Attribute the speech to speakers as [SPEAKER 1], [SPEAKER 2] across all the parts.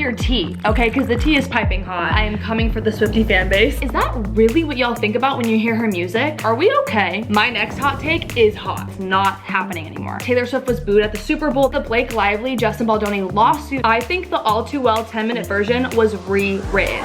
[SPEAKER 1] your tea, okay? Because the tea is piping hot. I am coming for the Swiftie fan base. Is that really what y'all think about when you hear her music? Are we okay? My next hot take is hot. It's not happening anymore. Taylor Swift was booed at the Super Bowl. The Blake Lively, Justin Baldoni lawsuit. I think the All Too Well 10-minute version was rewritten.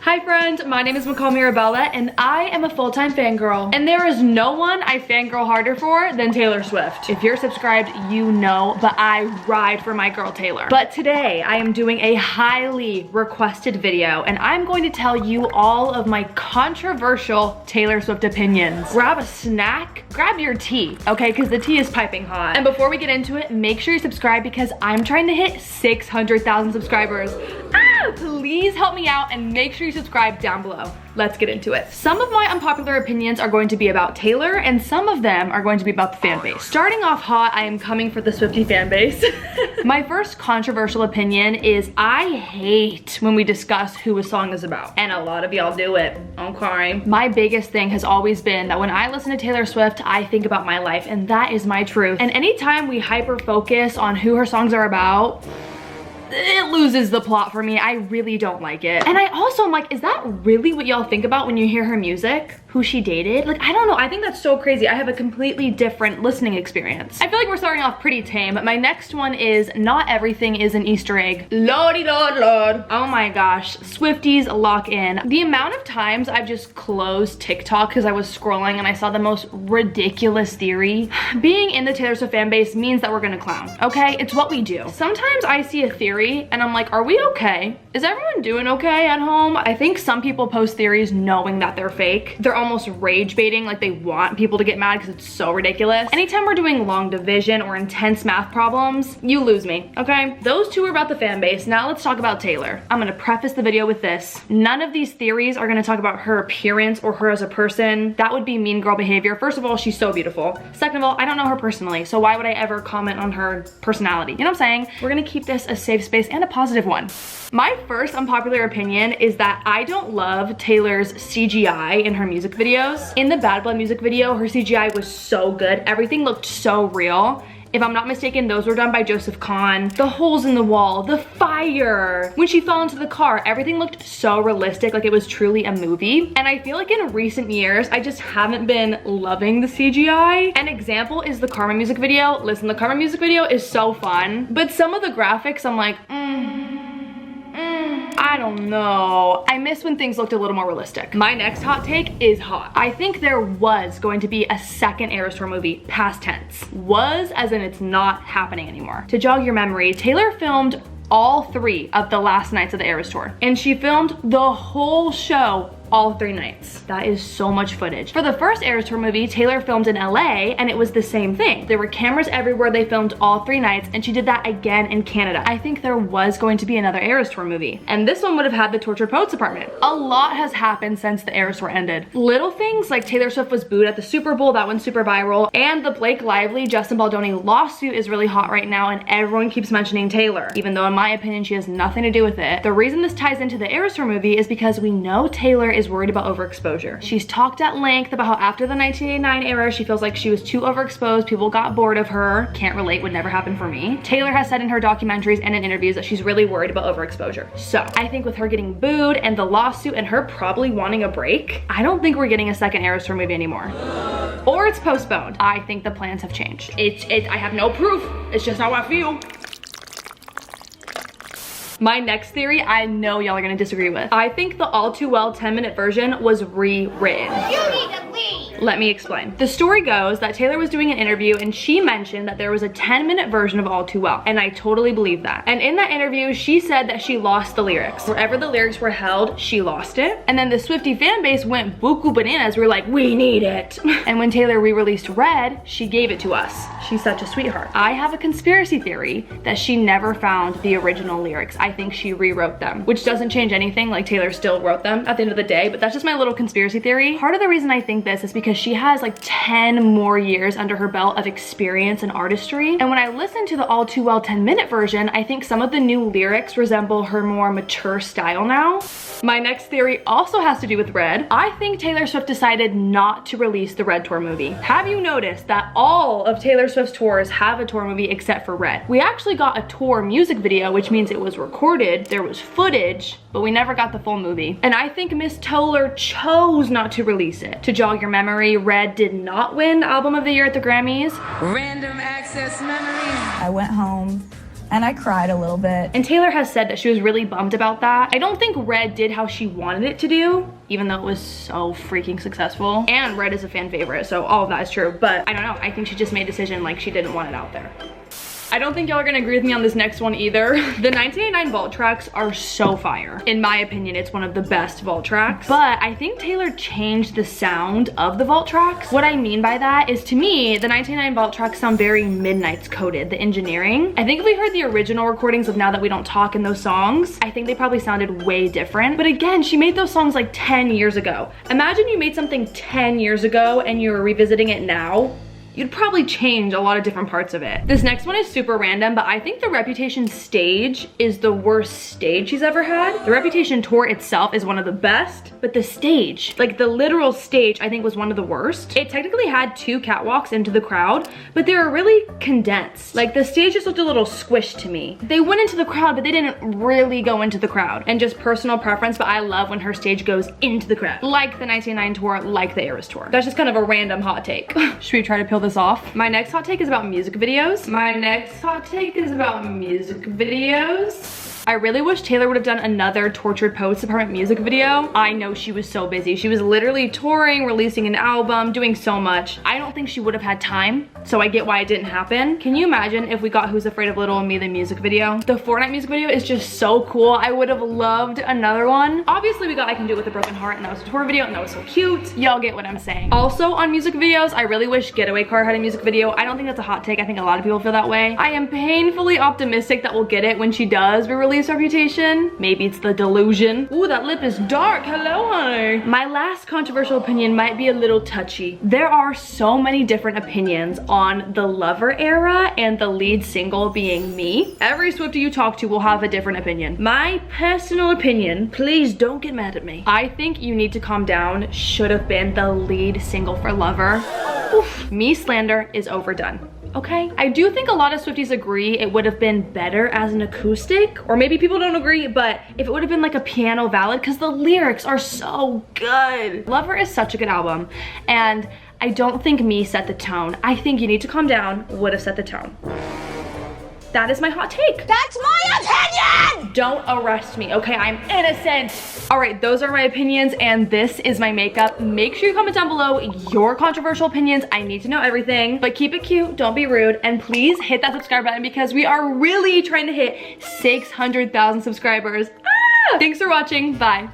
[SPEAKER 1] Hi friends, my name is McCall Mirabella and I am a full-time fangirl. And there is no one I fangirl harder for than Taylor Swift. If you're subscribed, you know, but I ride for my girl Taylor. But today I am doing a highly requested video and I'm going to tell you all of my controversial Taylor Swift opinions. Grab a snack, grab your tea, okay? Because the tea is piping hot. And before we get into it, make sure you subscribe because I'm trying to hit 600,000 subscribers. Please help me out and make sure you subscribe down below. Let's get into it. Some of my unpopular opinions are going to be about Taylor and some of them are going to be about the fan base. Starting off hot, I am coming for the Swiftie fan base. My first controversial opinion is I hate when we discuss who a song is about. And a lot of y'all do it, okay? My biggest thing has always been that when I listen to Taylor Swift, I think about my life and that is my truth. And anytime we hyper focus on who her songs are about, it loses the plot for me. I really don't like it. And I also am like, is that really what y'all think about when you hear her music? Who she dated? Like, I don't know. I think that's so crazy. I have a completely different listening experience. I feel like we're starting off pretty tame, but my next one is not everything is an Easter egg. Lordy Lord Lord. Oh my gosh. Swifties lock in. The amount of times I've just closed TikTok because I was scrolling and I saw the most ridiculous theory. Being in the Taylor Swift fan base means that we're gonna clown, okay? It's what we do. Sometimes I see a theory and I'm like, are we okay? Is everyone doing okay at home? I think some people post theories knowing that they're fake. They're almost rage baiting, like they want people to get mad because it's so ridiculous. Anytime we're doing long division or intense math problems, you lose me, okay? Those two are about the fan base. Now let's talk about Taylor. I'm gonna preface the video with this. None of these theories are gonna talk about her appearance or her as a person. That would be mean girl behavior. First of all, she's so beautiful. Second of all, I don't know her personally, so why would I ever comment on her personality? You know what I'm saying? We're gonna keep this a safe space and a positive one. My first unpopular opinion is that I don't love Taylor's CGI in her music videos. In the Bad Blood music video, her CGI was so good. Everything looked so real. If I'm not mistaken, those were done by Joseph Kahn. The holes in the wall, the fire, when she fell into the car, everything looked so realistic, like it was truly a movie. And I feel like in recent years, I just haven't been loving the CGI. An example is the Karma music video. Listen, the Karma music video is so fun, but some of the graphics, I'm like, I don't know. I miss when things looked a little more realistic. My next hot take is hot. I think there was going to be a second Eras Tour movie, past tense. Was as in it's not happening anymore. To jog your memory, Taylor filmed all 3 of the last nights of the Eras Tour. And she filmed the whole show all 3 nights. That is so much footage. For the first Eras Tour movie, Taylor filmed in LA and it was the same thing. There were cameras everywhere. They filmed all 3 nights and she did that again in Canada. I think there was going to be another Eras Tour movie. And this one would have had the Tortured Poets apartment. A lot has happened since the Eras Tour ended. Little things like Taylor Swift was booed at the Super Bowl, that one's super viral. And the Blake Lively, Justin Baldoni lawsuit is really hot right now and everyone keeps mentioning Taylor. Even though in my opinion, she has nothing to do with it. The reason this ties into the Eras Tour movie is because we know Taylor is worried about overexposure. She's talked at length about how after the 1989 era, she feels like she was too overexposed, people got bored of her. Can't relate, would never happen for me. Taylor has said in her documentaries and in interviews that she's really worried about overexposure. So I think with her getting booed and the lawsuit and her probably wanting a break, I don't think we're getting a second Eras Tour movie anymore. Or it's postponed. I think the plans have changed. I have no proof. It's just how I feel. My next theory, I know y'all are gonna disagree with. I think the All Too Well 10-minute version was rewritten. You need to leave. Let me explain. The story goes that Taylor was doing an interview and she mentioned that there was a 10-minute version of All Too Well, and I totally believe that. And in that interview, she said that she lost the lyrics. Wherever the lyrics were held, she lost it. And then the Swiftie fan base went buku bananas. We were like, we need it. And when Taylor re-released Red, she gave it to us. She's such a sweetheart. I have a conspiracy theory that she never found the original lyrics. I think she rewrote them, which doesn't change anything. Like Taylor still wrote them at the end of the day, but that's just my little conspiracy theory. Part of the reason I think this is because because she has like 10 more years under her belt of experience and artistry. And when I listened to the All Too Well 10-minute version, I think some of the new lyrics resemble her more mature style now. My next theory also has to do with Red. I think Taylor Swift decided not to release the Red tour movie. Have you noticed that all of Taylor Swift's tours have a tour movie except for Red? We actually got a tour music video, which means it was recorded, there was footage, but we never got the full movie. And I think Miss Toller chose not to release it. To jog your memory, Red did not win Album of the Year at the Grammys. Random access memories.
[SPEAKER 2] I went home and I cried a little bit.
[SPEAKER 1] And Taylor has said that she was really bummed about that. I don't think Red did how she wanted it to do, even though it was so freaking successful. And Red is a fan favorite, so all of that is true. But I don't know, I think she just made a decision like she didn't want it out there. I don't think y'all are gonna agree with me on this next one either. The 1989 vault tracks are so fire. In my opinion, it's one of the best vault tracks. But I think Taylor changed the sound of the vault tracks. What I mean by that is, to me, the 1989 vault tracks sound very Midnight's coded, the engineering. I think if we heard the original recordings of Now That We Don't Talk in those songs, I think they probably sounded way different. But again, she made those songs like 10 years ago. Imagine you made something 10 years ago and you're revisiting it now. You'd probably change a lot of different parts of it. This next one is super random, but I think the Reputation stage is the worst stage she's ever had. The Reputation tour itself is one of the best, but the stage, like the literal stage, I think was one of the worst. It technically had 2 catwalks into the crowd, but they were really condensed. Like the stage just looked a little squished to me. They went into the crowd, but they didn't really go into the crowd. And just personal preference, but I love when her stage goes into the crowd. Like the 1999 tour, like the Eras tour. That's just kind of a random hot take. Should we try to peel this off? My next hot take is about music videos. I really wish Taylor would have done another Tortured Poets Department music video. I know she was so busy. She was literally touring, releasing an album, doing so much. I don't think she would have had time, so I get why it didn't happen. Can you imagine if we got Who's Afraid of Little and Me, the music video? The Fortnite music video is just so cool. I would have loved another one. Obviously, we got I Can Do It With a Broken Heart, and that was a tour video, and that was so cute. Y'all get what I'm saying. Also, on music videos, I really wish Getaway Car had a music video. I don't think that's a hot take. I think a lot of people feel that way. I am painfully optimistic that we'll get it when she does re-release Reputation. Maybe it's the delusion. Ooh, that lip is dark. Hello, honey. My last controversial opinion might be a little touchy. There are so many different opinions on the Lover era and the lead single being Me. Every Swiftie you talk to will have a different opinion. My personal opinion, please don't get mad at me, I think You Need to Calm Down should have been the lead single for Lover. Oof. Me slander is overdone. Okay? I do think a lot of Swifties agree it would have been better as an acoustic, or maybe people don't agree, but if it would have been like a piano ballad, because the lyrics are so good. Lover is such a good album, and I don't think Me set the tone. I think You Need to Calm Down would have set the tone. That is my hot take. That's my opinion! Don't arrest me, okay? I'm innocent. All right, those are my opinions, and this is my makeup. Make sure you comment down below your controversial opinions. I need to know everything, but keep it cute, don't be rude, and please hit that subscribe button because we are really trying to hit 600,000 subscribers. Ah! Thanks for watching, bye.